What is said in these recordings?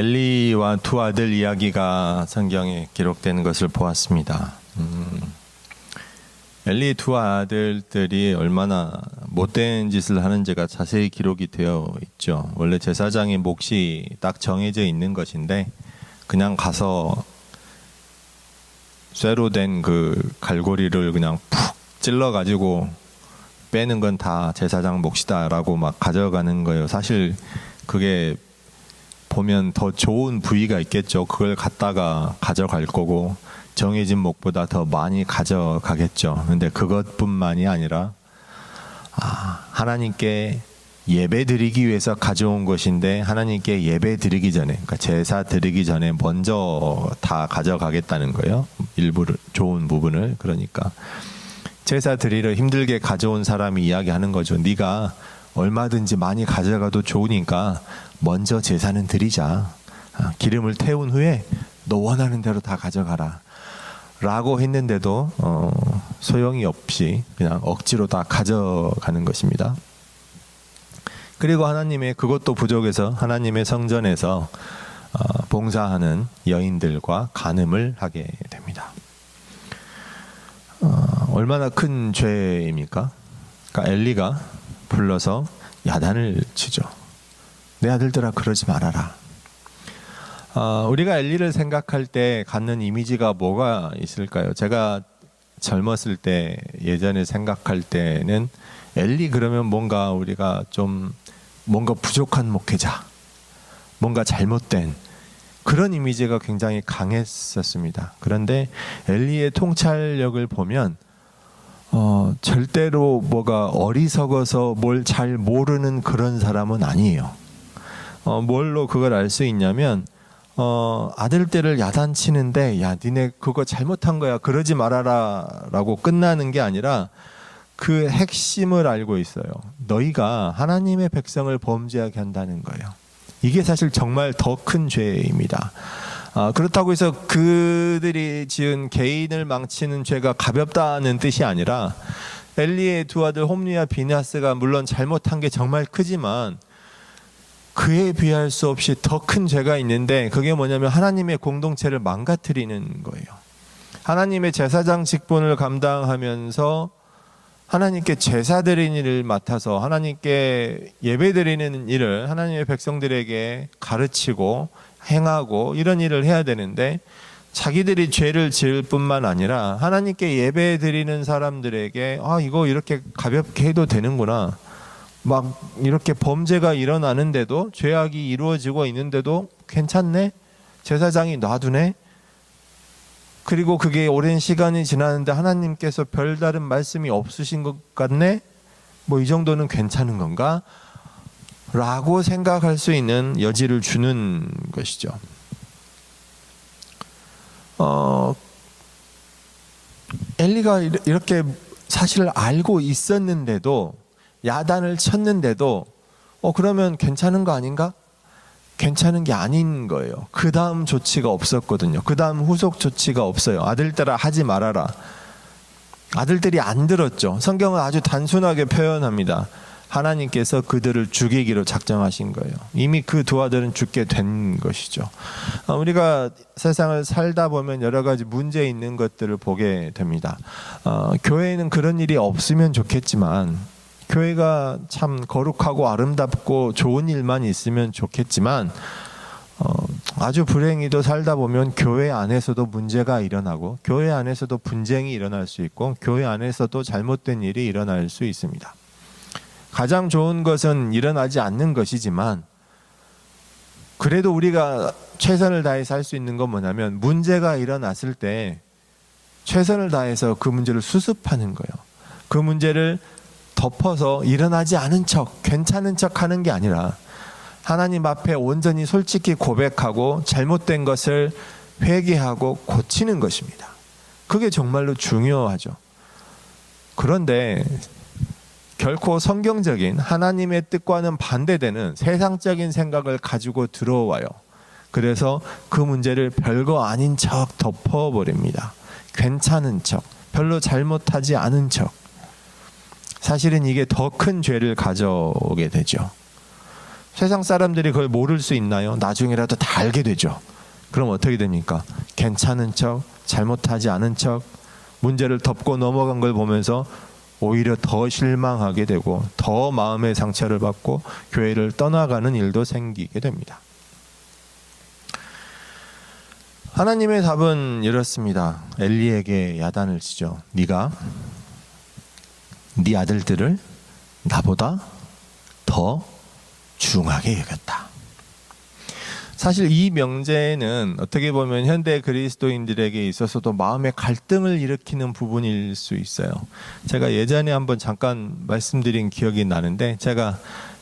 엘리와 두 아들 이야기가 성경에 기록되는 것을 보았습니다. 엘리 두 아들들이 얼마나 못된 짓을 하는지가 자세히 기록이 되어 있죠. 원래 제사장의 몫이 딱 정해져 있는 것인데 그냥 가서 쇠로 된 그 갈고리를 그냥 푹 찔러가지고 빼는 건 다 제사장 몫이다라고 막 가져가는 거예요. 사실 그게 보면 더 좋은 부위가 있겠죠. 그걸 갖다가 가져갈 거고 정해진 몫보다 더 많이 가져가겠죠. 근데 그것뿐만이 아니라 하나님께 예배 드리기 위해서 가져온 것인데 하나님께 예배 드리기 전에, 그러니까 제사 드리기 전에 먼저 다 가져가겠다는 거예요. 일부를, 좋은 부분을. 그러니까 제사 드리러 힘들게 가져온 사람이 이야기하는 거죠. 네가 얼마든지 많이 가져가도 좋으니까 먼저 제사는 드리자. 기름을 태운 후에 너 원하는 대로 다 가져가라 라고 했는데도 소용이 없이 그냥 억지로 다 가져가는 것입니다. 그리고 하나님의 그것도 부족해서 하나님의 성전에서 봉사하는 여인들과 간음을 하게 됩니다. 얼마나 큰 죄입니까? 그러니까 엘리가 불러서 야단을 치죠. 내 아들들아 그러지 말아라. 우리가 엘리를 생각할 때 갖는 이미지가 뭐가 있을까요? 제가 젊었을 때 예전에 생각할 때는 엘리 그러면 뭔가 우리가 좀 뭔가 부족한 목회자, 뭔가 잘못된 그런 이미지가 굉장히 강했었습니다. 그런데 엘리의 통찰력을 보면 절대로 뭐가 어리석어서 뭘 잘 모르는 그런 사람은 아니에요. 뭘로 그걸 알 수 있냐면 아들들을 야단치는데 야 니네 그거 잘못한 거야 그러지 말아라 라고 끝나는 게 아니라 그 핵심을 알고 있어요. 너희가 하나님의 백성을 범죄하게 한다는 거예요. 이게 사실 정말 더 큰 죄입니다. 그렇다고 해서 그들이 지은 개인을 망치는 죄가 가볍다는 뜻이 아니라 엘리의 두 아들 홈리와 비나스가 물론 잘못한 게 정말 크지만 그에 비할 수 없이 더 큰 죄가 있는데 그게 뭐냐면 하나님의 공동체를 망가뜨리는 거예요. 하나님의 제사장 직분을 감당하면서 하나님께 제사 드리는 일을 맡아서 하나님께 예배 드리는 일을 하나님의 백성들에게 가르치고 행하고 이런 일을 해야 되는데 자기들이 죄를 지을 뿐만 아니라 하나님께 예배 드리는 사람들에게 이거 이렇게 가볍게 해도 되는구나, 막 이렇게 범죄가 일어나는데도 죄악이 이루어지고 있는데도 괜찮네, 제사장이 놔두네, 그리고 그게 오랜 시간이 지났는데 하나님께서 별다른 말씀이 없으신 것 같네, 뭐 이 정도는 괜찮은 건가? 라고 생각할 수 있는 여지를 주는 것이죠. 엘리가 이렇게 사실을 알고 있었는데도 야단을 쳤는데도 그러면 괜찮은 거 아닌가? 괜찮은 게 아닌 거예요. 그 다음 조치가 없었거든요. 그 다음 후속 조치가 없어요. 아들들아 하지 말아라. 아들들이 안 들었죠. 성경은 아주 단순하게 표현합니다. 하나님께서 그들을 죽이기로 작정하신 거예요. 이미 그 두 아들은 죽게 된 것이죠. 우리가 세상을 살다 보면 여러 가지 문제 있는 것들을 보게 됩니다. 교회에는 그런 일이 없으면 좋겠지만, 교회가 참 거룩하고 아름답고 좋은 일만 있으면 좋겠지만 아주 불행히도 살다 보면 교회 안에서도 문제가 일어나고 교회 안에서도 분쟁이 일어날 수 있고 교회 안에서도 잘못된 일이 일어날 수 있습니다. 가장 좋은 것은 일어나지 않는 것이지만 그래도 우리가 최선을 다해서 할 수 있는 건 뭐냐면 문제가 일어났을 때 최선을 다해서 그 문제를 수습하는 거예요. 그 문제를 덮어서 일어나지 않은 척, 괜찮은 척 하는 게 아니라 하나님 앞에 온전히 솔직히 고백하고 잘못된 것을 회개하고 고치는 것입니다. 그게 정말로 중요하죠. 그런데 결코 성경적인 하나님의 뜻과는 반대되는 세상적인 생각을 가지고 들어와요. 그래서 그 문제를 별거 아닌 척 덮어버립니다. 괜찮은 척, 별로 잘못하지 않은 척. 사실은 이게 더 큰 죄를 가져오게 되죠. 세상 사람들이 그걸 모를 수 있나요? 나중에라도 다 알게 되죠. 그럼 어떻게 됩니까? 괜찮은 척, 잘못하지 않은 척, 문제를 덮고 넘어간 걸 보면서 오히려 더 실망하게 되고 더 마음의 상처를 받고 교회를 떠나가는 일도 생기게 됩니다. 하나님의 답은 이렇습니다. 엘리에게 야단을 치죠. 네가 네 아들들을 나보다 더 중하게 여겼다. 사실 이 명제는 어떻게 보면 현대 그리스도인들에게 있어서도 마음의 갈등을 일으키는 부분일 수 있어요. 제가 예전에 한번 잠깐 말씀드린 기억이 나는데, 제가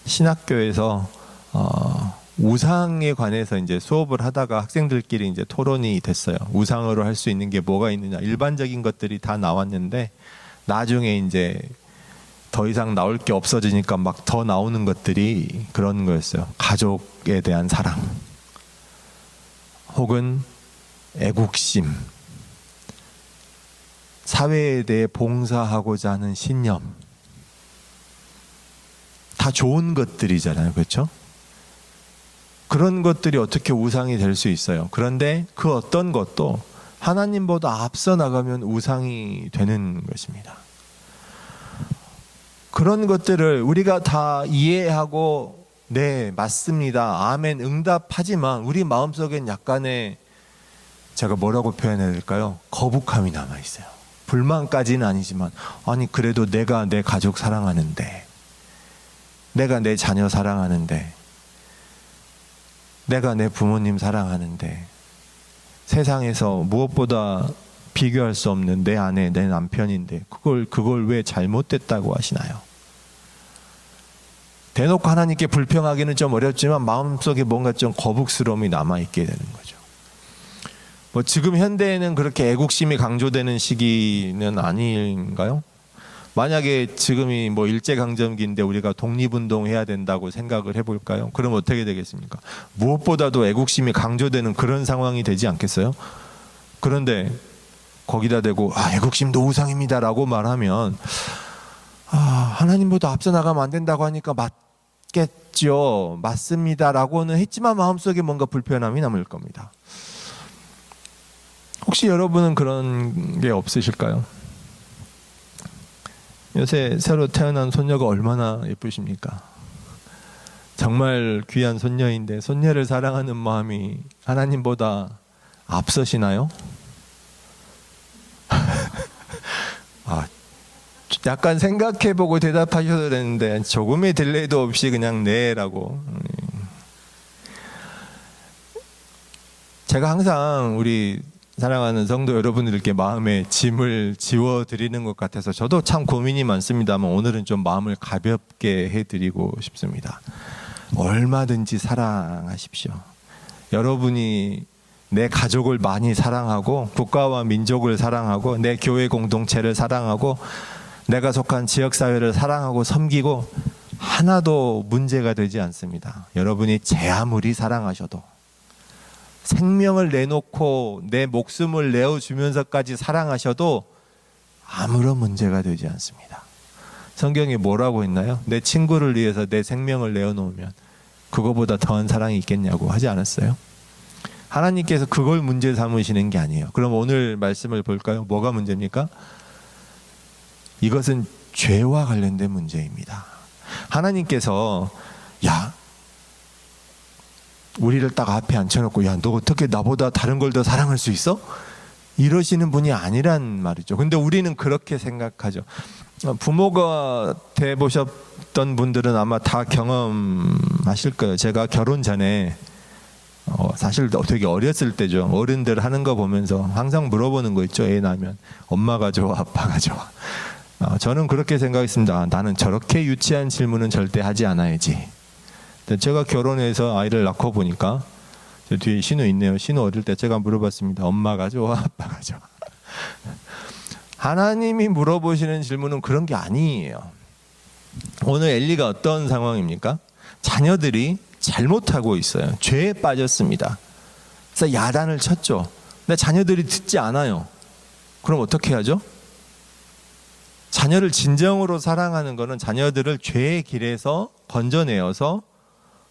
신학교에서 우상에 관해서 이제 수업을 하다가 학생들끼리 이제 토론이 됐어요. 우상으로 할 수 있는 게 뭐가 있느냐. 일반적인 것들이 다 나왔는데 나중에 이제 더 이상 나올 게 없어지니까 막 더 나오는 것들이 그런 거였어요. 가족에 대한 사랑, 혹은 애국심, 사회에 대해 봉사하고자 하는 신념, 다 좋은 것들이잖아요. 그렇죠? 그런 것들이 어떻게 우상이 될 수 있어요? 그런데 그 어떤 것도 하나님보다 앞서 나가면 우상이 되는 것입니다. 그런 것들을 우리가 다 이해하고 네, 맞습니다, 아멘, 응답하지만 우리 마음속엔 약간의, 제가 뭐라고 표현해야 될까요? 거북함이 남아있어요. 불만까지는 아니지만, 아니 그래도 내가 내 가족 사랑하는데, 내가 내 자녀 사랑하는데, 내가 내 부모님 사랑하는데, 세상에서 무엇보다 비교할 수 없는 내 아내, 내 남편인데 그걸 왜 잘못됐다고 하시나요? 대놓고 하나님께 불평하기는 좀 어렵지만 마음속에 뭔가 좀 거북스러움이 남아있게 되는 거죠. 뭐 지금 현대에는 그렇게 애국심이 강조되는 시기는 아닌가요? 만약에 지금이 뭐 일제강점기인데 우리가 독립운동해야 된다고 생각을 해볼까요? 그럼 어떻게 되겠습니까? 무엇보다도 애국심이 강조되는 그런 상황이 되지 않겠어요? 그런데 거기다 대고 애국심도 우상입니다라고 말하면 하나님보다 앞서 나가면 안 된다고 하니까 맞겠죠, 맞습니다라고는 했지만 마음속에 뭔가 불편함이 남을 겁니다. 혹시 여러분은 그런 게 없으실까요? 요새 새로 태어난 손녀가 얼마나 예쁘십니까? 정말 귀한 손녀인데 손녀를 사랑하는 마음이 하나님보다 앞서시나요? 약간 생각해보고 대답하셔도 되는데 조금의 딜레이도 없이 그냥 네라고. 제가 항상 우리 사랑하는 성도 여러분들께 마음의 짐을 지워드리는 것 같아서 저도 참 고민이 많습니다만 오늘은 좀 마음을 가볍게 해드리고 싶습니다. 얼마든지 사랑하십시오. 여러분이 내 가족을 많이 사랑하고 국가와 민족을 사랑하고 내 교회 공동체를 사랑하고 내가 속한 지역사회를 사랑하고 섬기고 하나도 문제가 되지 않습니다. 여러분이 제 아무리 사랑하셔도, 생명을 내놓고 내 목숨을 내어주면서까지 사랑하셔도 아무런 문제가 되지 않습니다. 성경에 뭐라고 했나요? 내 친구를 위해서 내 생명을 내어놓으면 그거보다 더한 사랑이 있겠냐고 하지 않았어요? 하나님께서 그걸 문제 삼으시는 게 아니에요. 그럼 오늘 말씀을 볼까요? 뭐가 문제입니까? 이것은 죄와 관련된 문제입니다. 하나님께서 우리를 딱 앞에 앉혀놓고 너 어떻게 나보다 다른 걸 더 사랑할 수 있어? 이러시는 분이 아니란 말이죠. 근데 우리는 그렇게 생각하죠. 부모가 돼보셨던 분들은 아마 다 경험하실 거예요. 제가 결혼 전에 사실 되게 어렸을 때죠. 어른들 하는 거 보면서 항상 물어보는 거 있죠. 애 낳으면 엄마가 좋아, 아빠가 좋아. 저는 그렇게 생각했습니다. 나는 저렇게 유치한 질문은 절대 하지 않아야지. 제가 결혼해서 아이를 낳고 보니까 저 뒤에 신우 있네요. 신우 어릴 때 제가 물어봤습니다. 엄마가 좋아, 아빠가 좋아. 하나님이 물어보시는 질문은 그런 게 아니에요. 오늘 엘리가 어떤 상황입니까? 자녀들이 잘못하고 있어요. 죄에 빠졌습니다. 그래서 야단을 쳤죠. 근데 자녀들이 듣지 않아요. 그럼 어떻게 하죠? 자녀를 진정으로 사랑하는 것은 자녀들을 죄의 길에서 건져내어서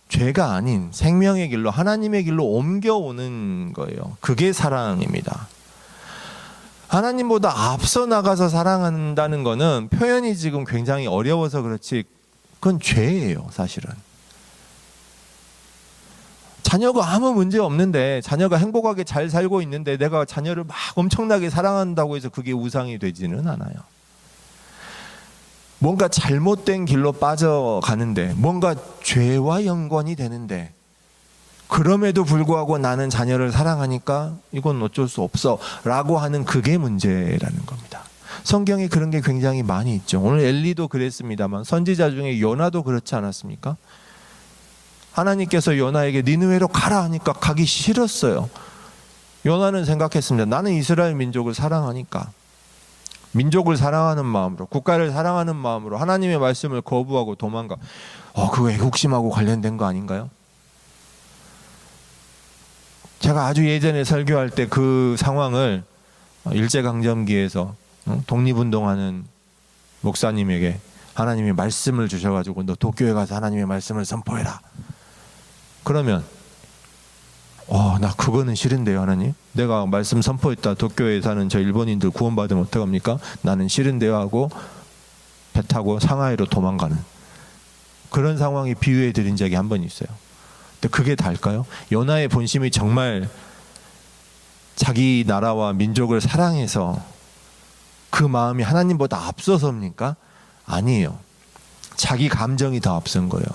죄가 아닌 생명의 길로, 하나님의 길로 옮겨오는 거예요. 그게 사랑입니다. 하나님보다 앞서 나가서 사랑한다는 거는 표현이 지금 굉장히 어려워서 그렇지 그건 죄예요, 사실은. 자녀가 아무 문제 없는데, 자녀가 행복하게 잘 살고 있는데 내가 자녀를 막 엄청나게 사랑한다고 해서 그게 우상이 되지는 않아요. 뭔가 잘못된 길로 빠져가는데, 뭔가 죄와 연관이 되는데, 그럼에도 불구하고 나는 자녀를 사랑하니까 이건 어쩔 수 없어 라고 하는 그게 문제라는 겁니다. 성경에 그런 게 굉장히 많이 있죠. 오늘 엘리도 그랬습니다만 선지자 중에 요나도 그렇지 않았습니까? 하나님께서 요나에게 니느웨로 가라 하니까 가기 싫었어요. 요나는 생각했습니다. 나는 이스라엘 민족을 사랑하니까, 민족을 사랑하는 마음으로, 국가를 사랑하는 마음으로 하나님의 말씀을 거부하고 도망가. 그거 애국심하고 관련된 거 아닌가요? 제가 아주 예전에 설교할 때 그 상황을 일제강점기에서 독립운동하는 목사님에게 하나님이 말씀을 주셔가지고 너 도쿄에 가서 하나님의 말씀을 선포해라. 그러면 나 그거는 싫은데요, 하나님. 내가 말씀 선포했다 도쿄에 사는 저 일본인들 구원받으면 어떡합니까? 나는 싫은데요 하고 배 타고 상하이로 도망가는 그런 상황이 비유해 드린 적이 한 번 있어요. 근데 그게 다일까요? 요나의 본심이 정말 자기 나라와 민족을 사랑해서 그 마음이 하나님보다 앞서서입니까? 아니에요. 자기 감정이 더 앞선 거예요.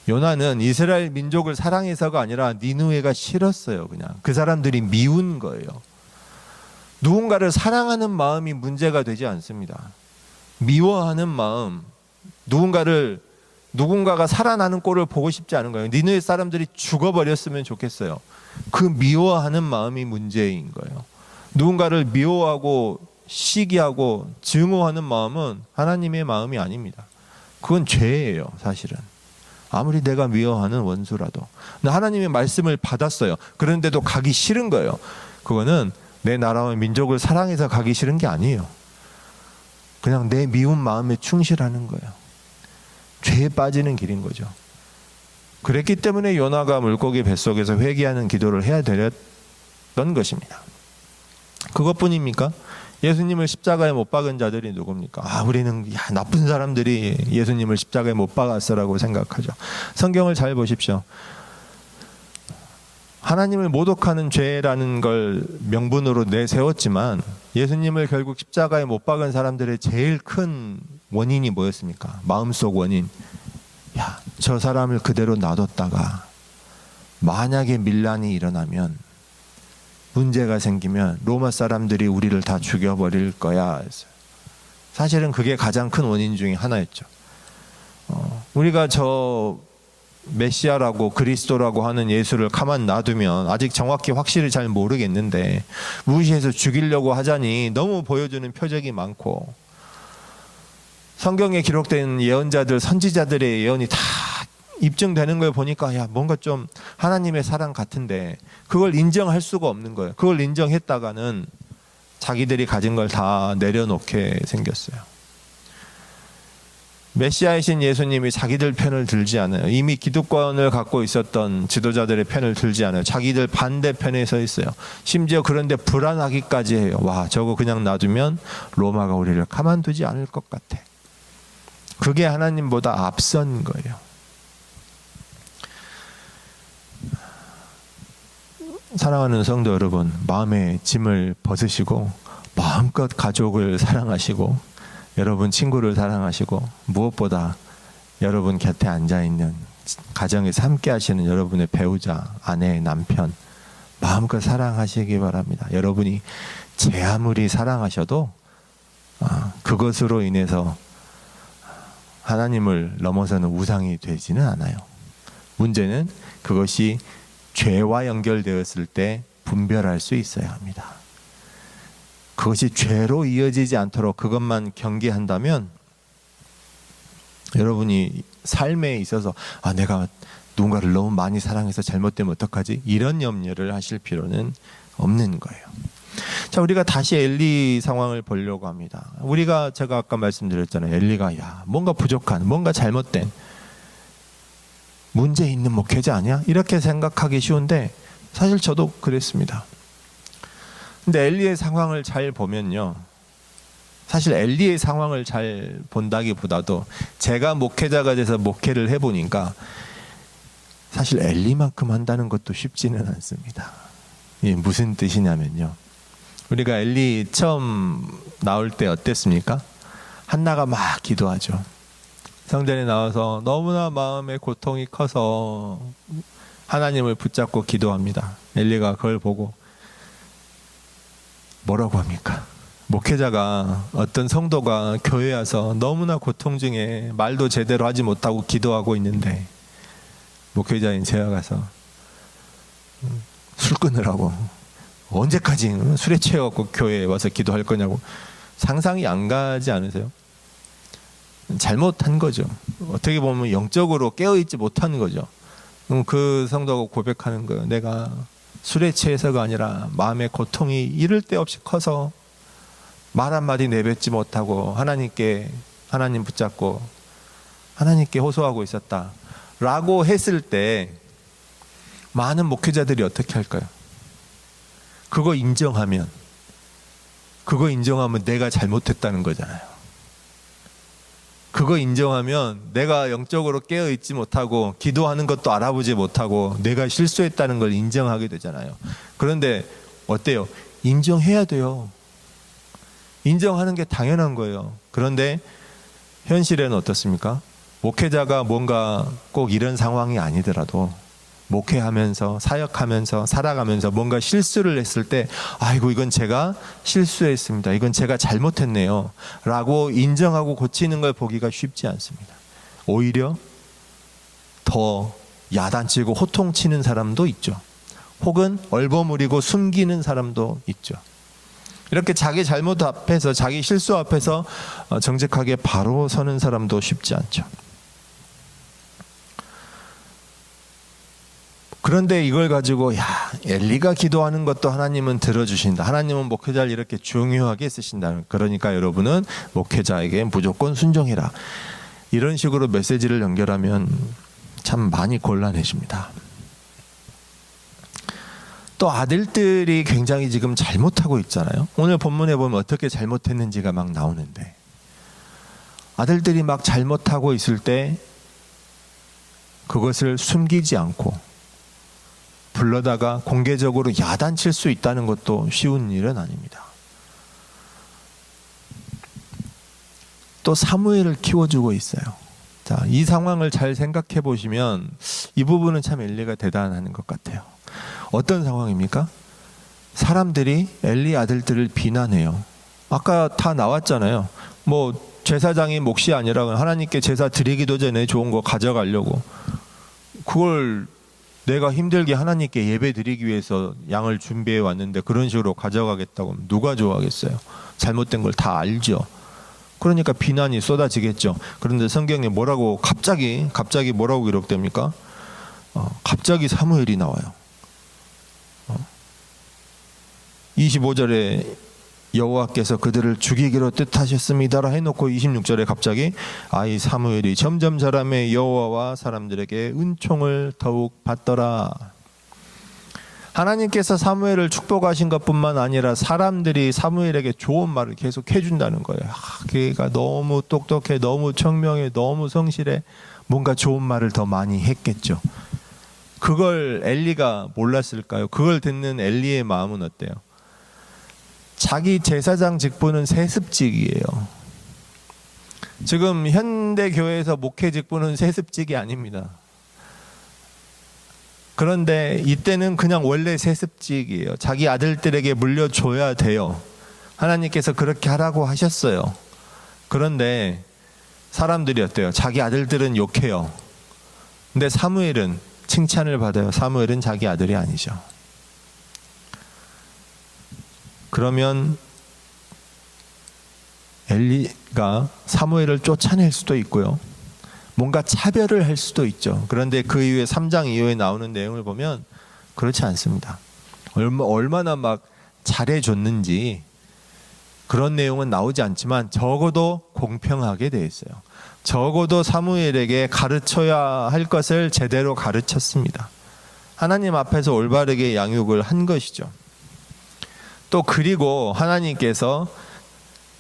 요나는 이스라엘 민족을 사랑해서가 아니라 니느웨가 싫었어요. 그냥 그 사람들이 미운 거예요. 누군가를 사랑하는 마음이 문제가 되지 않습니다. 미워하는 마음, 누군가가 살아나는 꼴을 보고 싶지 않은 거예요. 니느웨 사람들이 죽어버렸으면 좋겠어요. 그 미워하는 마음이 문제인 거예요. 누군가를 미워하고 시기하고 증오하는 마음은 하나님의 마음이 아닙니다. 그건 죄예요, 사실은. 아무리 내가 미워하는 원수라도. 근데 하나님의 말씀을 받았어요. 그런데도 가기 싫은 거예요. 그거는 내 나라와 민족을 사랑해서 가기 싫은 게 아니에요. 그냥 내 미운 마음에 충실하는 거예요. 죄에 빠지는 길인 거죠. 그랬기 때문에 요나가 물고기 뱃속에서 회개하는 기도를 해야 되었던 것입니다. 그것뿐입니까? 예수님을 십자가에 못 박은 자들이 누굽니까? 우리는 나쁜 사람들이 예수님을 십자가에 못 박았어라고 생각하죠. 성경을 잘 보십시오. 하나님을 모독하는 죄라는 걸 명분으로 내세웠지만 예수님을 결국 십자가에 못 박은 사람들의 제일 큰 원인이 뭐였습니까? 마음속 원인. 저 사람을 그대로 놔뒀다가 만약에 밀란이 일어나면, 문제가 생기면 로마 사람들이 우리를 다 죽여버릴 거야. 사실은 그게 가장 큰 원인 중에 하나였죠. 우리가 저 메시아라고 그리스도라고 하는 예수를 가만 놔두면, 아직 정확히 확실히 잘 모르겠는데 무시해서 죽이려고 하자니 너무 보여주는 표적이 많고, 성경에 기록된 예언자들, 선지자들의 예언이 다 입증되는 걸 보니까 뭔가 좀 하나님의 사랑 같은데 그걸 인정할 수가 없는 거예요. 그걸 인정했다가는 자기들이 가진 걸 다 내려놓게 생겼어요. 메시아이신 예수님이 자기들 편을 들지 않아요. 이미 기득권을 갖고 있었던 지도자들의 편을 들지 않아요. 자기들 반대편에 서 있어요. 심지어 그런데 불안하기까지 해요. 저거 그냥 놔두면 로마가 우리를 가만두지 않을 것 같아. 그게 하나님보다 앞선 거예요. 사랑하는 성도 여러분, 마음의 짐을 벗으시고 마음껏 가족을 사랑하시고 여러분 친구를 사랑하시고, 무엇보다 여러분 곁에 앉아있는, 가정에서 함께 하시는 여러분의 배우자, 아내, 남편 마음껏 사랑하시기 바랍니다. 여러분이 제 아무리 사랑하셔도 그것으로 인해서 하나님을 넘어서는 우상이 되지는 않아요. 문제는 그것이 죄와 연결되었을 때 분별할 수 있어야 합니다. 그것이 죄로 이어지지 않도록 그것만 경계한다면, 여러분이 삶에 있어서 내가 누군가를 너무 많이 사랑해서 잘못되면 어떡하지? 이런 염려를 하실 필요는 없는 거예요. 자, 우리가 다시 엘리 상황을 보려고 합니다. 제가 아까 말씀드렸잖아요. 엘리가 뭔가 부족한, 뭔가 잘못된, 문제 있는 목회자 아니야? 이렇게 생각하기 쉬운데 사실 저도 그랬습니다. 근데 엘리의 상황을 잘 보면요, 사실 엘리의 상황을 잘 본다기보다도 제가 목회자가 돼서 목회를 해보니까 사실 엘리만큼 한다는 것도 쉽지는 않습니다. 이게 무슨 뜻이냐면요, 우리가 엘리 처음 나올 때 어땠습니까? 한나가 막 기도하죠. 성전에 나와서 너무나 마음의 고통이 커서 하나님을 붙잡고 기도합니다. 엘리가 그걸 보고 뭐라고 합니까? 목회자가, 어떤 성도가 교회에 와서 너무나 고통 중에 말도 제대로 하지 못하고 기도하고 있는데 목회자인 제가 가서 술 끊으라고, 언제까지 술에 취해갖고 교회에 와서 기도할 거냐고. 상상이 안 가지 않으세요? 잘못한 거죠. 어떻게 보면 영적으로 깨어있지 못하는 거죠. 그 성도가 고백하는 거예요. 내가 술에 취해서가 아니라 마음의 고통이 이를 데 없이 커서 말 한마디 내뱉지 못하고 하나님 붙잡고 하나님께 호소하고 있었다 라고 했을 때 많은 목회자들이 어떻게 할까요? 그거 인정하면 내가 잘못했다는 거잖아요. 그거 인정하면 내가 영적으로 깨어있지 못하고 기도하는 것도 알아보지 못하고 내가 실수했다는 걸 인정하게 되잖아요. 그런데 어때요? 인정해야 돼요. 인정하는 게 당연한 거예요. 그런데 현실에는 어떻습니까? 목회자가 뭔가 꼭 이런 상황이 아니더라도 목회하면서 사역하면서 살아가면서 뭔가 실수를 했을 때 아이고 이건 제가 실수했습니다, 이건 제가 잘못했네요 라고 인정하고 고치는 걸 보기가 쉽지 않습니다. 오히려 더 야단치고 호통치는 사람도 있죠. 혹은 얼버무리고 숨기는 사람도 있죠. 이렇게 자기 잘못 앞에서, 자기 실수 앞에서 정직하게 바로 서는 사람도 쉽지 않죠. 그런데 이걸 가지고 엘리가 기도하는 것도 하나님은 들어주신다, 하나님은 목회자를 이렇게 중요하게 쓰신다, 그러니까 여러분은 목회자에게 무조건 순종해라, 이런 식으로 메시지를 연결하면 참 많이 곤란해집니다. 또 아들들이 굉장히 지금 잘못하고 있잖아요. 오늘 본문에 보면 어떻게 잘못했는지가 막 나오는데, 아들들이 막 잘못하고 있을 때 그것을 숨기지 않고 불러다가 공개적으로 야단칠 수 있다는 것도 쉬운 일은 아닙니다. 또 사무엘을 키워주고 있어요. 자, 이 상황을 잘 생각해 보시면 이 부분은 참 엘리가 대단한 것 같아요. 어떤 상황입니까? 사람들이 엘리 아들들을 비난해요. 아까 다 나왔잖아요. 제사장이 몫이 아니라 하나님께 제사 드리기도 전에 좋은 거 가져가려고, 그걸 내가 힘들게 하나님께 예배 드리기 위해서 양을 준비해 왔는데 그런 식으로 가져가겠다고 하면 누가 좋아하겠어요? 잘못된 걸 다 알죠. 그러니까 비난이 쏟아지겠죠. 그런데 성경에 뭐라고 갑자기 뭐라고 기록됩니까? 갑자기 사무엘이 나와요. 25절에 여호와께서 그들을 죽이기로 뜻하셨습니다라 해놓고 26절에 갑자기 이 사무엘이 점점 자라매 여호와와 사람들에게 은총을 더욱 받더라. 하나님께서 사무엘을 축복하신 것뿐만 아니라 사람들이 사무엘에게 좋은 말을 계속 해준다는 거예요. 걔가 너무 똑똑해, 너무 청명해, 너무 성실해, 뭔가 좋은 말을 더 많이 했겠죠. 그걸 엘리가 몰랐을까요? 그걸 듣는 엘리의 마음은 어때요? 자기 제사장 직분은 세습직이에요. 지금 현대 교회에서 목회 직분은 세습직이 아닙니다. 그런데 이때는 그냥 원래 세습직이에요. 자기 아들들에게 물려줘야 돼요. 하나님께서 그렇게 하라고 하셨어요. 그런데 사람들이 어때요? 자기 아들들은 욕해요. 근데 사무엘은 칭찬을 받아요. 사무엘은 자기 아들이 아니죠. 그러면 엘리가 사무엘을 쫓아낼 수도 있고요, 뭔가 차별을 할 수도 있죠. 그런데 그 이후에 3장 이후에 나오는 내용을 보면 그렇지 않습니다. 얼마나 막 잘해줬는지 그런 내용은 나오지 않지만 적어도 공평하게 돼 있어요. 적어도 사무엘에게 가르쳐야 할 것을 제대로 가르쳤습니다. 하나님 앞에서 올바르게 양육을 한 것이죠. 또 그리고 하나님께서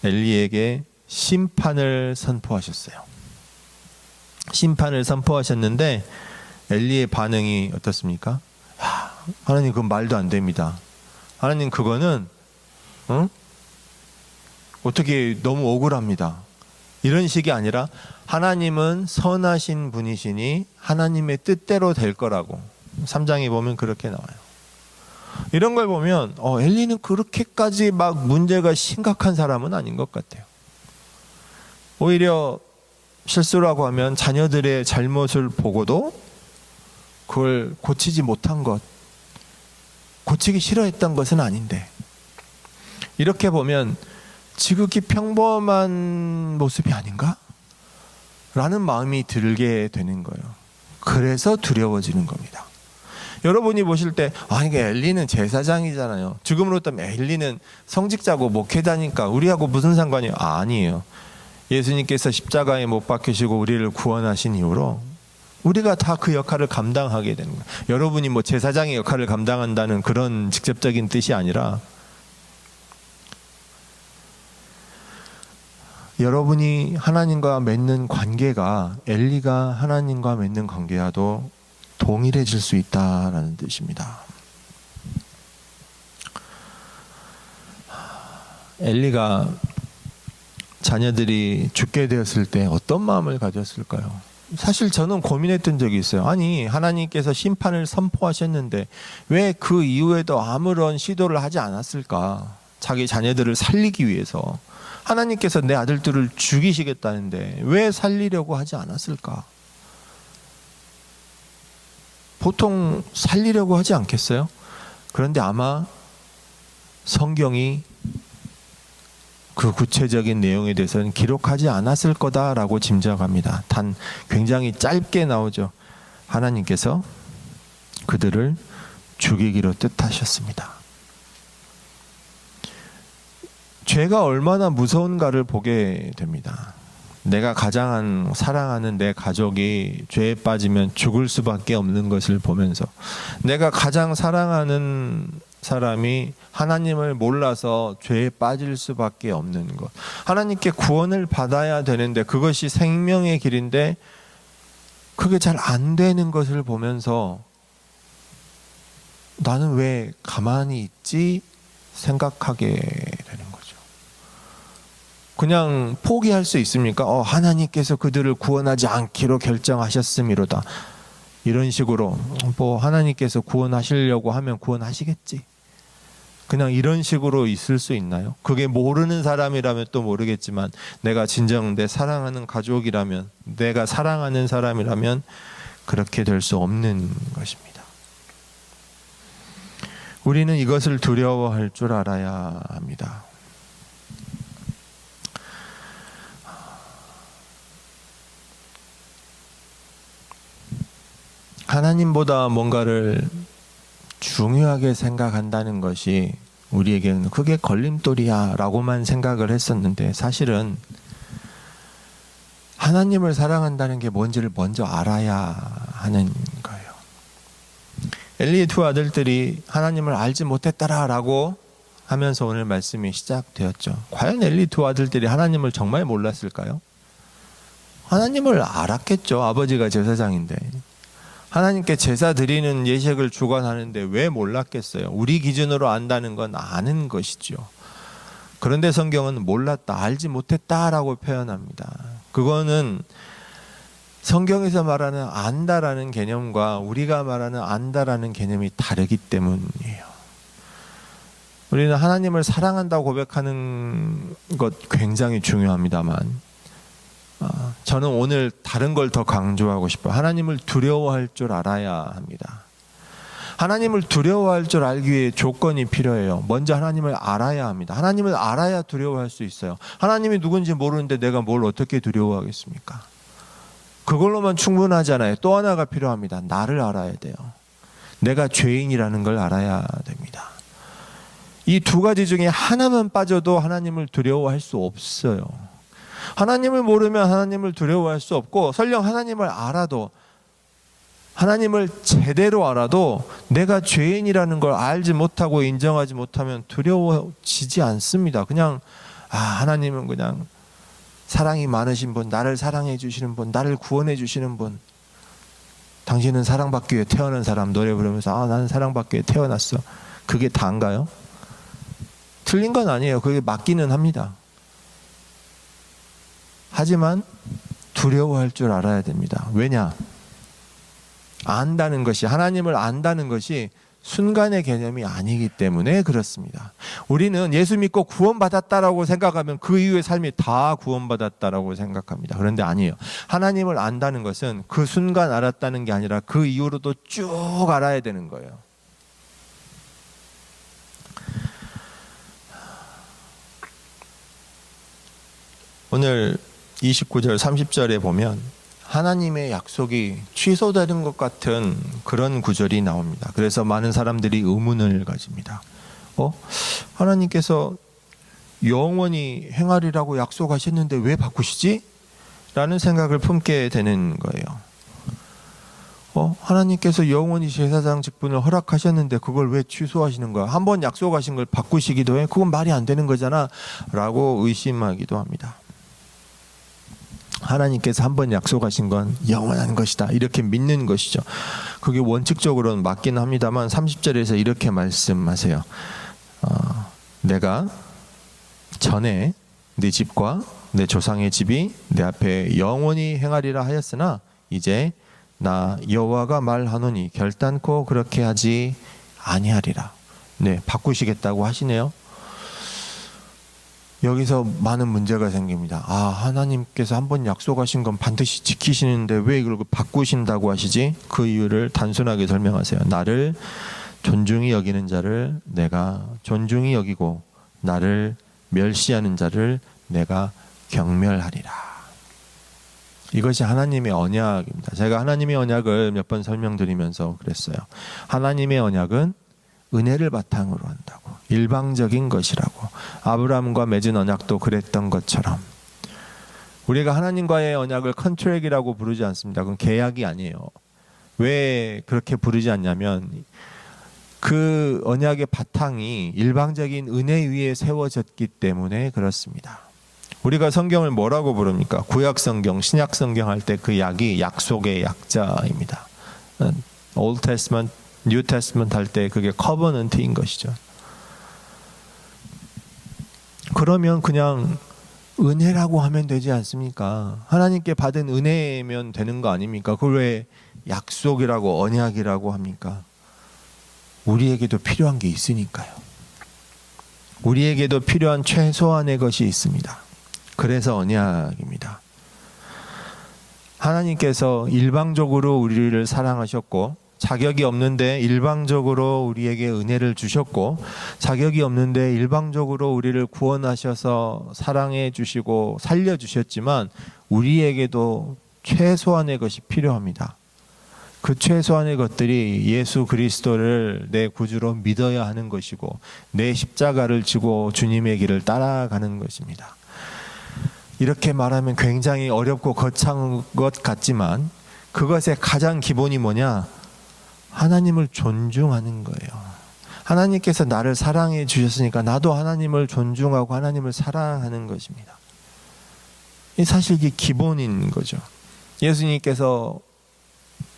엘리에게 심판을 선포하셨어요. 심판을 선포하셨는데 엘리의 반응이 어떻습니까? 하나님 그건 말도 안 됩니다. 하나님 그거는 어떻게 너무 억울합니다. 이런 식이 아니라 하나님은 선하신 분이시니 하나님의 뜻대로 될 거라고 3장에 보면 그렇게 나와요. 이런 걸 보면 엘리는 그렇게까지 막 문제가 심각한 사람은 아닌 것 같아요. 오히려 실수라고 하면 자녀들의 잘못을 보고도 그걸 고치지 못한 것, 고치기 싫어했던 것은 아닌데 이렇게 보면 지극히 평범한 모습이 아닌가? 라는 마음이 들게 되는 거예요. 그래서 두려워지는 겁니다. 여러분이 보실 때 이게 엘리는 제사장이잖아요. 지금으로 따면 엘리는 성직자고 목회자니까 우리하고 무슨 상관이에요? 아니에요. 예수님께서 십자가에 못 박히시고 우리를 구원하신 이후로 우리가 다 그 역할을 감당하게 되는 거예요. 여러분이 뭐 제사장의 역할을 감당한다는 그런 직접적인 뜻이 아니라 여러분이 하나님과 맺는 관계가 엘리가 하나님과 맺는 관계와도 동일해질 수 있다라는 뜻입니다. 엘리가 자녀들이 죽게 되었을 때 어떤 마음을 가졌을까요? 사실 저는 고민했던 적이 있어요. 아니 하나님께서 심판을 선포하셨는데 왜 그 이후에도 아무런 시도를 하지 않았을까? 자기 자녀들을 살리기 위해서 하나님께서 내 아들들을 죽이시겠다는데 왜 살리려고 하지 않았을까? 보통 살리려고 하지 않겠어요? 그런데 아마 성경이 그 구체적인 내용에 대해서는 기록하지 않았을 거다라고 짐작합니다. 단 굉장히 짧게 나오죠. 하나님께서 그들을 죽이기로 뜻하셨습니다. 죄가 얼마나 무서운가를 보게 됩니다. 내가 가장 사랑하는 내 가족이 죄에 빠지면 죽을 수밖에 없는 것을 보면서 내가 가장 사랑하는 사람이 하나님을 몰라서 죄에 빠질 수밖에 없는 것, 하나님께 구원을 받아야 되는데 그것이 생명의 길인데 그게 잘 안 되는 것을 보면서 나는 왜 가만히 있지 생각하게 되는 거죠. 그냥 포기할 수 있습니까? 하나님께서 그들을 구원하지 않기로 결정하셨음이로다. 이런 식으로 뭐 하나님께서 구원하시려고 하면 구원하시겠지. 그냥 이런 식으로 있을 수 있나요? 그게 모르는 사람이라면 또 모르겠지만 내가 진정 내 사랑하는 가족이라면, 내가 사랑하는 사람이라면 그렇게 될 수 없는 것입니다. 우리는 이것을 두려워할 줄 알아야 합니다. 하나님보다 뭔가를 중요하게 생각한다는 것이 우리에게는 그게 걸림돌이야 라고만 생각을 했었는데 사실은 하나님을 사랑한다는 게 뭔지를 먼저 알아야 하는 거예요. 엘리의 두 아들들이 하나님을 알지 못했다라고 하면서 오늘 말씀이 시작되었죠. 과연 엘리 두 아들들이 하나님을 정말 몰랐을까요? 하나님을 알았겠죠. 아버지가 제사장인데. 하나님께 제사 드리는 예식을 주관하는데 왜 몰랐겠어요? 우리 기준으로 안다는 건 아는 것이죠. 그런데 성경은 몰랐다, 알지 못했다라고 표현합니다. 그거는 성경에서 말하는 안다라는 개념과 우리가 말하는 안다라는 개념이 다르기 때문이에요. 우리는 하나님을 사랑한다고 고백하는 것 굉장히 중요합니다만 저는 오늘 다른 걸 더 강조하고 싶어요. 하나님을 두려워할 줄 알아야 합니다. 하나님을 두려워할 줄 알기 위해 조건이 필요해요. 먼저 하나님을 알아야 합니다. 하나님을 알아야 두려워할 수 있어요. 하나님이 누군지 모르는데 내가 뭘 어떻게 두려워하겠습니까? 그걸로만 충분하잖아요. 또 하나가 필요합니다. 나를 알아야 돼요. 내가 죄인이라는 걸 알아야 됩니다. 이 두 가지 중에 하나만 빠져도 하나님을 두려워할 수 없어요. 하나님을 모르면 하나님을 두려워할 수 없고, 설령 하나님을 알아도, 하나님을 제대로 알아도 내가 죄인이라는 걸 알지 못하고 인정하지 못하면 두려워지지 않습니다. 그냥 하나님은 그냥 사랑이 많으신 분, 나를 사랑해 주시는 분, 나를 구원해 주시는 분, 당신은 사랑받기 위해 태어난 사람, 노래 부르면서 나는 사랑받기 위해 태어났어. 그게 다인가요? 틀린 건 아니에요. 그게 맞기는 합니다. 하지만 두려워할 줄 알아야 됩니다. 왜냐? 안다는 것이, 하나님을 안다는 것이 순간의 개념이 아니기 때문에 그렇습니다. 우리는 예수 믿고 구원받았다라고 생각하면 그 이후의 삶이 다 구원받았다라고 생각합니다. 그런데 아니에요. 하나님을 안다는 것은 그 순간 알았다는 게 아니라 그 이후로도 쭉 알아야 되는 거예요. 오늘 29절 30절에 보면 하나님의 약속이 취소되는 것 같은 그런 구절이 나옵니다. 그래서 많은 사람들이 의문을 가집니다. 하나님께서 영원히 행하리라고 약속하셨는데 왜 바꾸시지? 라는 생각을 품게 되는 거예요. 하나님께서 영원히 제사장 직분을 허락하셨는데 그걸 왜 취소하시는 거야? 한번 약속하신 걸 바꾸시기도 해? 그건 말이 안 되는 거잖아 라고 의심하기도 합니다. 하나님께서 한번 약속하신 건 영원한 것이다, 이렇게 믿는 것이죠. 그게 원칙적으로는 맞긴 합니다만 30절에서 이렇게 말씀하세요. 내가 전에 네 집과 내 조상의 집이 내 앞에 영원히 행하리라 하였으나 이제 나 여호와가 말하노니 결단코 그렇게 하지 아니하리라. 네, 바꾸시겠다고 하시네요. 여기서 많은 문제가 생깁니다. 하나님께서 한번 약속하신 건 반드시 지키시는데 왜 이걸 바꾸신다고 하시지? 그 이유를 단순하게 설명하세요. 나를 존중히 여기는 자를 내가 존중히 여기고 나를 멸시하는 자를 내가 경멸하리라. 이것이 하나님의 언약입니다. 제가 하나님의 언약을 몇 번 설명드리면서 그랬어요. 하나님의 언약은 은혜를 바탕으로 한다고, 일방적인 것이라고. 아브라함과 맺은 언약도 그랬던 것처럼 우리가 하나님과의 언약을 컨트랙이라고 부르지 않습니다. 그건 계약이 아니에요. 왜 그렇게 부르지 않냐면 그 언약의 바탕이 일방적인 은혜 위에 세워졌기 때문에 그렇습니다. 우리가 성경을 뭐라고 부릅니까? 구약 성경, 신약 성경 할 때 그 약이 약속의 약자입니다. Old Testament, New Testament 할 때 그게 커버넌트인 것이죠. 그러면 그냥 은혜라고 하면 되지 않습니까? 하나님께 받은 은혜면 되는 거 아닙니까? 그걸 왜 약속이라고 언약이라고 합니까? 우리에게도 필요한 게 있으니까요. 우리에게도 필요한 최소한의 것이 있습니다. 그래서 언약입니다. 하나님께서 일방적으로 우리를 사랑하셨고 자격이 없는데 일방적으로 우리에게 은혜를 주셨고 자격이 없는데 일방적으로 우리를 구원하셔서 사랑해 주시고 살려주셨지만 우리에게도 최소한의 것이 필요합니다. 그 최소한의 것들이 예수 그리스도를 내 구주로 믿어야 하는 것이고 내 십자가를 지고 주님의 길을 따라가는 것입니다. 이렇게 말하면 굉장히 어렵고 거창한 것 같지만 그것의 가장 기본이 뭐냐? 하나님을 존중하는 거예요. 하나님께서 나를 사랑해 주셨으니까 나도 하나님을 존중하고 하나님을 사랑하는 것입니다. 사실 이게 기본인 거죠. 예수님께서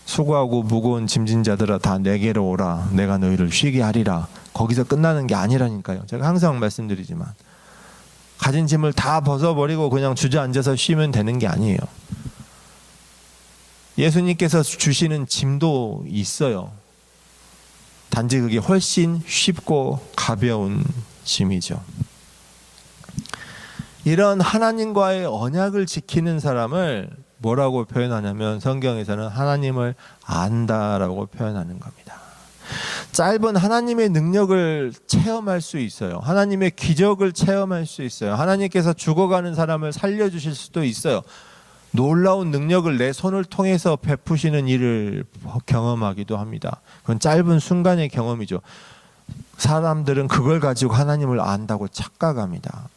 수고하고 무거운 짐진 자들아 다 내게로 오라 내가 너희를 쉬게 하리라. 거기서 끝나는 게 아니라니까요. 제가 항상 말씀드리지만 가진 짐을 다 벗어버리고 그냥 주저앉아서 쉬면 되는 게 아니에요. 예수님께서 주시는 짐도 있어요. 단지 그게 훨씬 쉽고 가벼운 짐이죠. 이런 하나님과의 언약을 지키는 사람을 뭐라고 표현하냐면 성경에서는 하나님을 안다라고 표현하는 겁니다. 짧은 하나님의 능력을 체험할 수 있어요. 하나님의 기적을 체험할 수 있어요. 하나님께서 죽어가는 사람을 살려주실 수도 있어요. 놀라운 능력을 내 손을 통해서 베푸시는 일을 경험하기도 합니다. 그건 짧은 순간의 경험이죠. 사람들은 그걸 가지고 하나님을 안다고 착각합니다.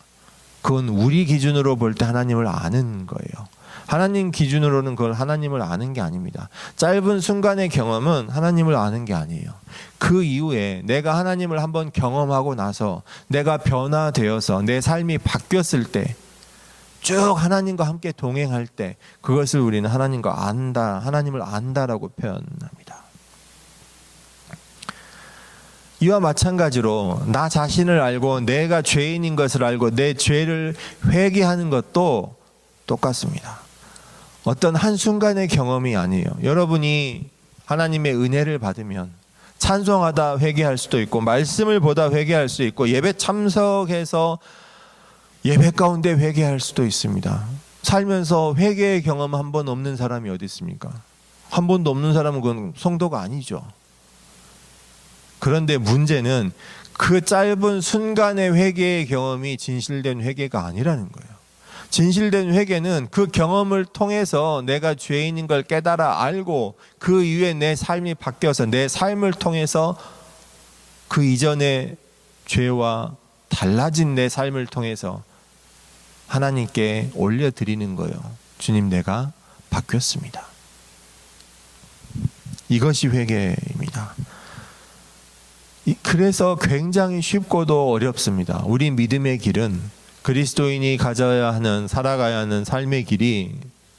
그건 우리 기준으로 볼 때 하나님을 아는 거예요. 하나님 기준으로는 그걸 하나님을 아는 게 아닙니다. 짧은 순간의 경험은 하나님을 아는 게 아니에요. 그 이후에 내가 하나님을 한번 경험하고 나서 내가 변화되어서 내 삶이 바뀌었을 때 쭉 하나님과 함께 동행할 때 그것을 우리는 하나님과 안다, 하나님을 안다라고 표현합니다. 이와 마찬가지로 나 자신을 알고 내가 죄인인 것을 알고 내 죄를 회개하는 것도 똑같습니다. 어떤 한순간의 경험이 아니에요. 여러분이 하나님의 은혜를 받으면 찬송하다 회개할 수도 있고 말씀을 보다 회개할 수 있고 예배 참석해서 예배 가운데 회개할 수도 있습니다. 살면서 회개의 경험 한 번 없는 사람이 어디 있습니까? 한 번도 없는 사람은 그건 성도가 아니죠. 그런데 문제는 그 짧은 순간의 회개의 경험이 진실된 회개가 아니라는 거예요. 진실된 회개는 그 경험을 통해서 내가 죄인인 걸 깨달아 알고 그 이후에 내 삶이 바뀌어서 내 삶을 통해서 그 이전의 죄와 달라진 내 삶을 통해서 하나님께 올려드리는 거예요. 주님, 내가 바뀌었습니다. 이것이 회개입니다. 그래서 굉장히 쉽고도 어렵습니다. 우리 믿음의 길은 그리스도인이 가져야 하는, 살아가야 하는 삶의 길이,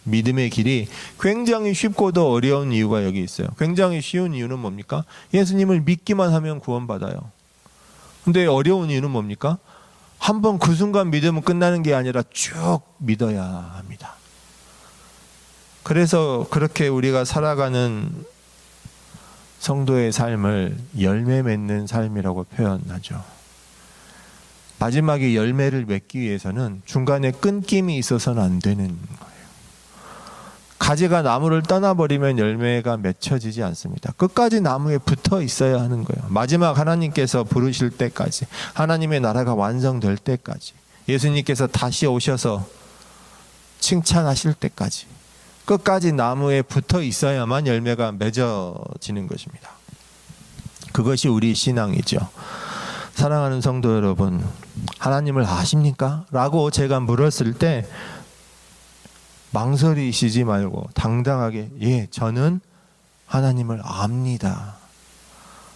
믿음의 길이 굉장히 쉽고도 어려운 이유가 여기 있어요. 굉장히 쉬운 이유는 뭡니까? 예수님을 믿기만 하면 구원받아요. 근데 어려운 이유는 뭡니까? 한번 그 순간 믿으면 끝나는 게 아니라 쭉 믿어야 합니다. 그래서 그렇게 우리가 살아가는 성도의 삶을 열매 맺는 삶이라고 표현하죠. 마지막에 열매를 맺기 위해서는 중간에 끊김이 있어서는 안 되는 거예요. 가지가 나무를 떠나버리면 열매가 맺혀지지 않습니다. 끝까지 나무에 붙어 있어야 하는 거예요. 마지막 하나님께서 부르실 때까지, 하나님의 나라가 완성될 때까지, 예수님께서 다시 오셔서 칭찬하실 때까지 끝까지 나무에 붙어 있어야만 열매가 맺어지는 것입니다. 그것이 우리 신앙이죠. 사랑하는 성도 여러분, 하나님을 아십니까? 라고 제가 물었을 때 망설이시지 말고 당당하게 예, 저는 하나님을 압니다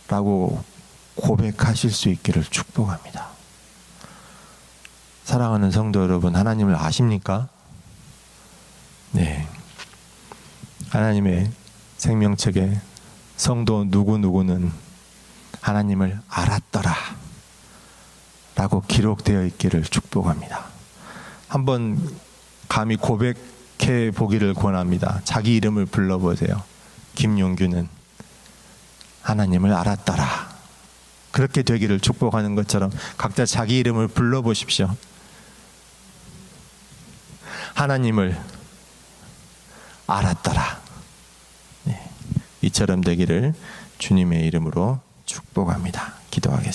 라고 고백하실 수 있기를 축복합니다. 사랑하는 성도 여러분, 하나님을 아십니까? 네. 하나님의 생명책에 성도 누구누구는 하나님을 알았더라 라고 기록되어 있기를 축복합니다. 한번 감히 고백해 보기를 권합니다. 자기 이름을 불러보세요. 김용규는 하나님을 알았더라. 그렇게 되기를 축복하는 것처럼 각자 자기 이름을 불러보십시오. 하나님을 알았더라. 네. 이처럼 되기를 주님의 이름으로 축복합니다. 기도하겠습니다.